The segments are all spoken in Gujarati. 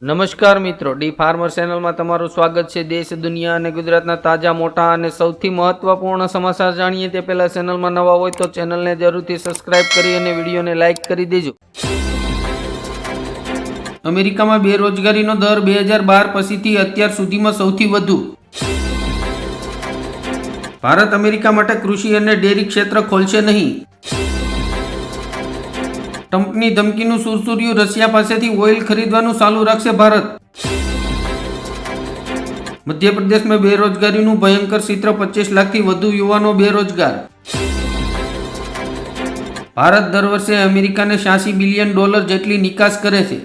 નમસ્કાર મિત્રો, ડી ફાર્મર ચેનલમાં તમારું સ્વાગત છે। દેશ, દુનિયા અને ગુજરાતના તાજા, મોટા અને સૌથી મહત્વપૂર્ણ સમાચાર જાણીએ તે પહેલા ચેનલમાં નવા હોય તો ચેનલને જરૂરથી સબસ્ક્રાઇબ કરી અને વિડીયોને લાઇક કરી દેજો। અમેરિકામાં બેરોજગારીનો દર 2012 પછીથી અત્યાર સુધીમાં સૌથી વધુ। ભારત અમેરિકા માટે કૃષિ અને ડેરી ક્ષેત્ર ખોલશે નહીં। ટ્રમ્પની ધમકીનું સુરસુર્યું, રશિયા પાસેથી ઓઇલ ખરીદવાનું ચાલુ રાખશે ભારત। મધ્યપ્રદેશમાં બેરોજગારીનું ભયંકર ચિત્ર, 25 લાખથી વધુ યુવાનો બેરોજગાર। ભારત દર વર્ષે અમેરિકાને $86 બિલિયન જેટલી નિકાસ કરે છે।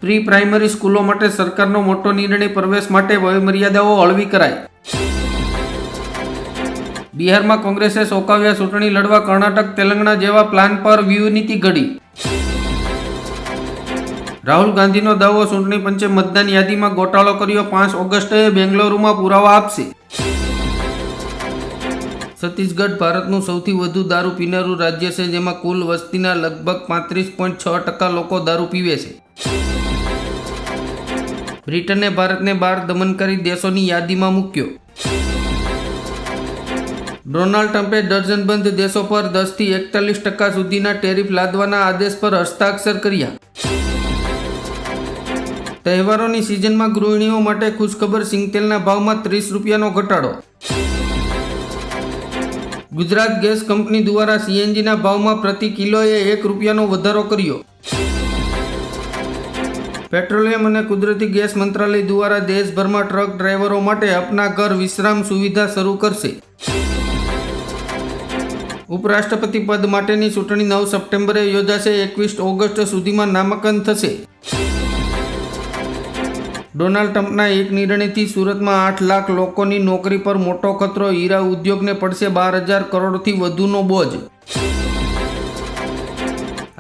પ્રી પ્રાઇમરી સ્કૂલો માટે સરકારનો મોટો નિર્ણય, પ્રવેશ માટે વયમર્યાદાઓ હળવી કરાય। બિહારમાં કોંગ્રેસે ચોંકાવ્યા, ચૂંટણી લડવા કર્ણાટક, તેલંગાણા જેવા પ્લાન પર વ્યૂહનીતિ ઘડી। રાહુલ ગાંધીનો દાવો, ચૂંટણી પંચે મતદાન યાદીમાં ગોટાળો કર્યો, 5 ઓગસ્ટે બેંગ્લોરમાં પુરાવા આપશે। છત્તીસગઢ ભારતનું સૌથી વધુ દારૂ પીનારું રાજ્ય છે, જેમાં કુલ વસ્તીના લગભગ 35.6% લોકો દારૂ પીવે છે। બ્રિટને ભારતને 12 દમનકારી દેશોની યાદીમાં મૂક્યો। ડોનાલ્ડ ટ્રમ્પે ડઝનબંધ દેશો પર 10 થી 41% સુધીના ટેરિફ લાદવાના આદેશ પર હસ્તાક્ષર કર્યા। તહેવારોની સિઝનમાં ગૃહિણીઓ માટે ખુશખબર, સિંગતેલના ભાવમાં 30 રૂપિયાનો ઘટાડો। ગુજરાત ગેસ કંપની દ્વારા સીએનજીના ભાવમાં પ્રતિ કિલોએ 1 રૂપિયાનો વધારો કર્યો। પેટ્રોલિયમ અને કુદરતી ગેસ મંત્રાલય દ્વારા દેશભરમાં ટ્રક ડ્રાઈવરો માટે અપના ઘર વિશ્રામ સુવિધા શરૂ કરશે। ઉપરાષ્ટ્રપતિ પદ માટેની ચૂંટણી 9 સપ્ટેમ્બરે યોજાશે, 21 ઓગસ્ટ સુધીમાં નામાંકન થશે। ડોનાલ્ડ ટ્રમ્પના એક નિર્ણયથી સુરતમાં 8 લાખ લોકોની નોકરી પર મોટો ખતરો, હીરા ઉદ્યોગને પડશે 12,000 કરોડથી વધુનો બોજ।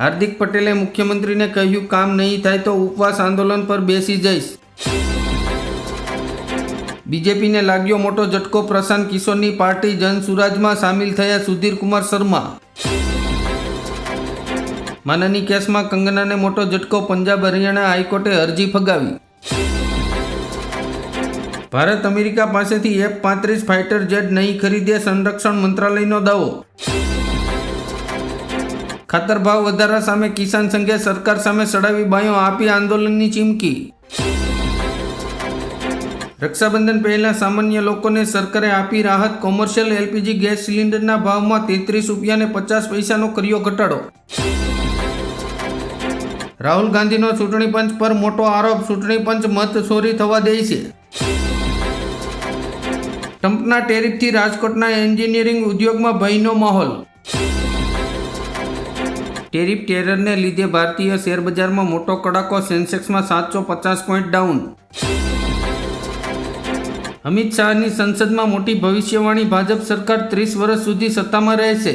હાર્દિક પટેલે મુખ્યમંત્રીને કહ્યું, કામ નહીં થાય તો ઉપવાસ આંદોલન પર બેસી જઈશ। બીજેપીને લાગ્યો મોટો ઝટકો, પ્રશાંત કિશોરની પાર્ટી જનસુરાજમાં સામેલ થયા સુધીર કુમાર શર્મા। માનાની કેસમાં કંગનાને મોટો ઝટકો, પંજાબ હરિયાણા હાઈકોર્ટે અરજી ફગાવી। ભારત અમેરિકા પાસેથી F-35 ફાઇટર જેટ નહીં ખરીદે, સંરક્ષણ મંત્રાલયનો દાવો। ખાતર ભાવ વધારા સામે કિસાન સંઘે સરકાર સામે સડાવી બાયો, આપી આંદોલનની ચીમકી। રક્ષાબંધન પહેલા સામાન્ય લોકોને સરકારે આપી રાહત, કોમર્શિયલ એલપીજી ગેસ સિલિન્ડરના ભાવમાં 33 રૂપિયા અને 50 પૈસાનો કર્યો ઘટાડો। રાહુલ ગાંધીનો ચૂંટણી પંચ પર મોટો આરોપ, ચૂંટણી પંચ મત ચોરી થવા દે છે। ટ્રમ્પના ટેરિફથી રાજકોટના એન્જિનિયરિંગ ઉદ્યોગમાં ભયનો માહોલ। ટેરિફ ટેરરને લીધે ભારતીય શેરબજારમાં મોટો કડાકો, સેન્સેક્સમાં 750 પોઈન્ટ ડાઉન। અમિત શાહની સંસદમાં મોટી ભવિષ્યવાણી, ભાજપ સરકાર 30 વર્ષ સુધી સત્તામાં રહેશે।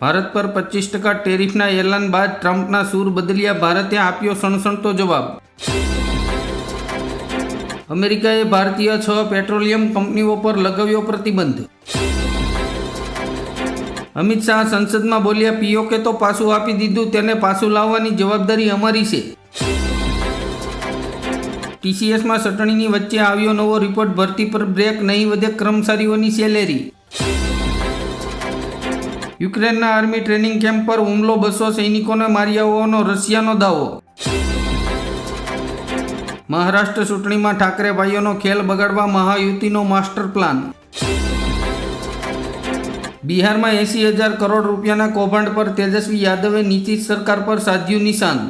ભારત પર 25% ટેરિફના એલાન બાદ ટ્રમ્પના સૂર બદલ્યા, ભારતે આપ્યો સણસણતો જવાબ। અમેરિકાએ ભારતીય 6 પેટ્રોલિયમ કંપનીઓ પર લગાવ્યો પ્રતિબંધ। અમિત શાહ સંસદમાં બોલ્યા, પીઓકે તો પાછું આપી દીધું, તેને પાછું લાવવાની જવાબદારી અમારી છે। ટીસીએસમાં ચટણીની વચ્ચે આવ્યો નવો રિપોર્ટ, ભરતી પર બ્રેક, નહીં વધે કર્મચારીઓની સેલેરી। યુક્રેનના આર્મી ટ્રેનિંગ કેમ્પ પર હુમલો, 200 સૈનિકોને માર્યા હોવાનો રશિયાનો દાવો। મહારાષ્ટ્ર ચૂંટણીમાં ઠાકરે ભાઈઓનો ખેલ બગાડવા મહાયુતિનો માસ્ટર પ્લાન। બિહારમાં 80,000 કરોડ રૂપિયાના કૌભાંડ પર તેજસ્વી યાદવે નીતિશ સરકાર પર સાધ્યું નિશાન।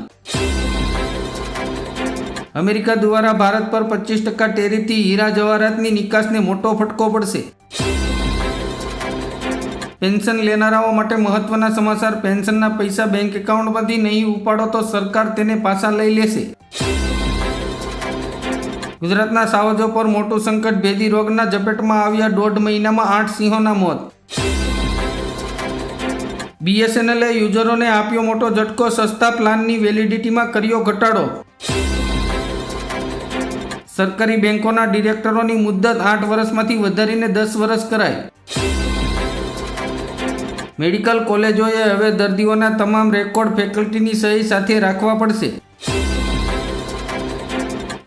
અમેરિકા દ્વારા ભારત પર 25% ટેરિફથી હીરા જવાહરાતની નિકાસને મોટો ફટકો પડશે। પેન્શન લેનારાઓ માટે મહત્વના સમાચાર, પેન્શનના પૈસા બેંક એકાઉન્ટમાંથી નહીં ઉપાડો તો સરકાર તેને પાછા લઈ લેશે। ગુજરાતના સાવજો પર મોટું સંકટ, ભેદી રોગના ઝપેટમાં આવ્યા 1.5 મહિનામાં 8 સિંહોના મોત। બીએસએનએલે યુઝરોને આપ્યો મોટો ઝટકો, સસ્તા પ્લાનની વેલિડિટીમાં કર્યો ઘટાડો। સરકારી બેંકોના ડિરેક્ટરોની મુદ્દત 8 વર્ષમાંથી વધારીને 10 વર્ષ કરાઈ। મેડિકલ કોલેજોએ હવે દર્દીઓના તમામ રેકોર્ડ ફેકલ્ટીની સહી સાથે રાખવા પડશે.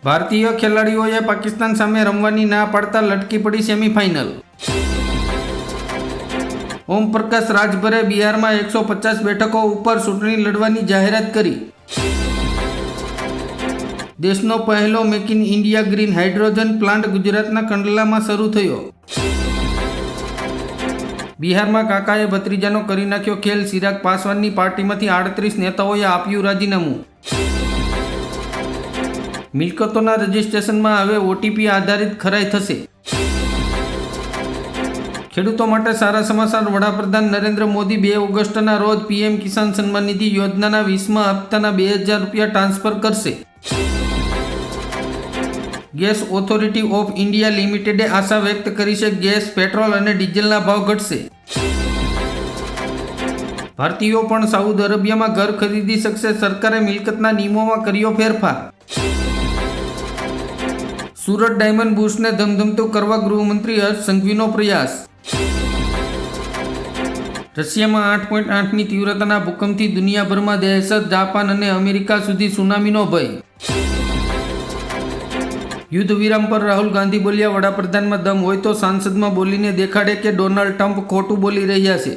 ભારતીય ખેલાડીઓએ પાકિસ્તાન સામે રમવાની ના પાડતા લટકી પડી સેમીફાઇનલ. ઓમપ્રકાશ રાજભરે બિહારમાં 150 બેઠકો ઉપર ચૂંટણી લડવાની જાહેરાત કરી. દેશનો પહેલો make in India green hydrogen plant ગુજરાતના કંડલામાં શરૂ થયો. બિહારમાં કાકાએ ભત્રીજાનો કરી નાખ્યો ખેલ. ચિરાગ પાસવાનની પાર્ટીમાંથી 38 નેતાઓએ આપ્યું રાજીનામું. મિલકતોના રજિસ્ટ્રેશનમાં હવે ઓટીપી આધારિત ખરાઈ થશે. ખેડૂતો માટે સારા સમાચાર. વડાપ્રધાન નરેન્દ્ર મોદી 2 ઓગસ્ટના રોજ પીએમ કિસાન સન્માન નિધિ યોજનાના 20મા હપ્તાના 2000 રૂપિયા ટ્રાન્સફર કરશે. ગેસ ઓથોરિટી ઓફ ઇન્ડિયા લિમિટેડે આશા વ્યક્ત કરી છે ગેસ, પેટ્રોલ અને ડીઝલના ભાવ ઘટશે. ભારતીયો પણ સાઉદી અરેબિયામાં ઘર ખરીદી શકશે. સરકારે મિલકતના નિયમોમાં કર્યો ફેરફાર. સુરત ડાયમંડ બુર્સને ધમધમતું કરવા ગૃહમંત્રી હર્ષ સંઘવીનો પ્રયાસ. રશિયામાં 8.8ની તીવ્રતાના ભૂકંપથી દુનિયાભરમાં દહેશત. જાપાન અને અમેરિકા સુધી સુનામીનો ભય. યુદ્ધ વિરામ પર રાહુલ ગાંધી બોલ્યા, વડાપ્રધાનમાં દમ હોય તો સાંસદમાં બોલીને દેખાડે કે ડોનાલ્ડ ટ્રમ્પ ખોટું બોલી રહ્યા છે.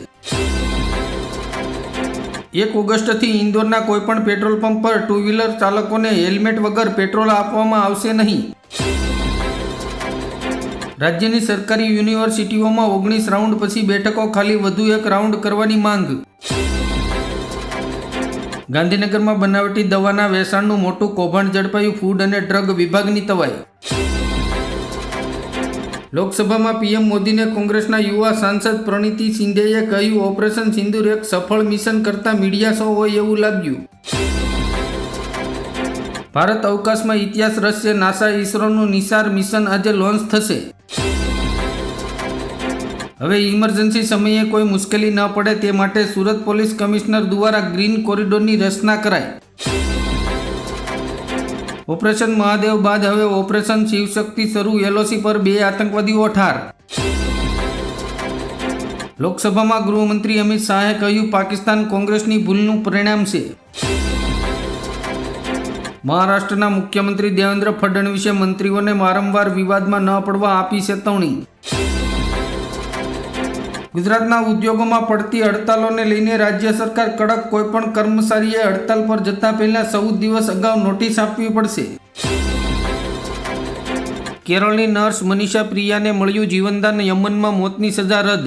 1 ઓગસ્ટથી ઇન્દોરના કોઈપણ પેટ્રોલ પંપ પર 2 વ્હીલર ચાલકોને હેલ્મેટ વગર પેટ્રોલ આપવામાં આવશે નહીં. રાજ્યની સરકારી યુનિવર્સિટીઓમાં 19 રાઉન્ડ પછી બેઠકો ખાલી, વધુ 1 રાઉન્ડ કરવાની માંગ. ગાંધીનગરમાં બનાવટી દવાના વેચાણનું મોટું કૌભાંડ ઝડપાયું. ફૂડ અને ડ્રગ વિભાગની તવાઈ. લોકસભામાં પીએમ મોદીને કોંગ્રેસના યુવા સાંસદ પ્રણીતિ શિંદેએ કહ્યું, ઓપરેશન સિંદૂર એક સફળ મિશન કરતા મીડિયા શો હોય એવું લાગ્યું. ભારત અવકાશમાં ઇતિહાસ રચશે. નાસા ઇસરોનું નિસાર મિશન આજે લોન્ચ થશે. હવે ઇમરજન્સી સમયે કોઈ મુશ્કેલી ન પડે તે માટે સુરત પોલીસ કમિશનર દ્વારા ગ્રીન કોરિડોરની રચના કરાઈ. ઓપરેશન મહાદેવ બાદ હવે ઓપરેશન શિવશક્તિ શરૂ. એલઓસી પર 2 આતંકવાદીઓ ઠાર. લોકસભામાં ગૃહમંત્રી અમિત શાહે કહ્યું, પાકિસ્તાન કોંગ્રેસની ભૂલનું પરિણામ છે. મહારાષ્ટ્રના મુખ્યમંત્રી દેવેન્દ્ર ફડણવીસે મંત્રીઓને વારંવાર વિવાદમાં ન પડવા આપી ચેતવણી. ગુજરાતના ઉદ્યોગોમાં પડતી હડતાલોને લઈને રાજ્ય સરકાર કડક. કોઈપણ કર્મચારીએ હડતાલ પર જતા પહેલા 14 દિવસ અગાઉ નોટિસ આપવી પડશે. કેરળની નર્સ મનીષા પ્રિયાને મળ્યું જીવનદાન. યમનમાં મોતની સજા રદ.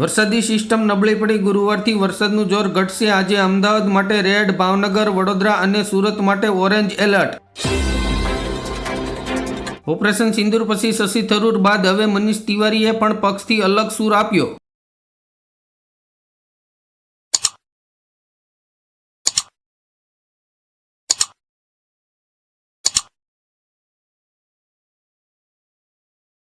વરસાદી સિસ્ટમ નબળી પડી. ગુરુવારથી વરસાદનું જોર ઘટશે. આજે અમદાવાદ માટે રેડ, ભાવનગર, વડોદરા અને સુરત માટે ઓરેન્જ એલર્ટ. ઓપરેશન સિંદૂર પછી શશી થરૂર બાદ હવે મનીષ તિવારીએ પણ પક્ષથી અલગ સૂર આપ્યો.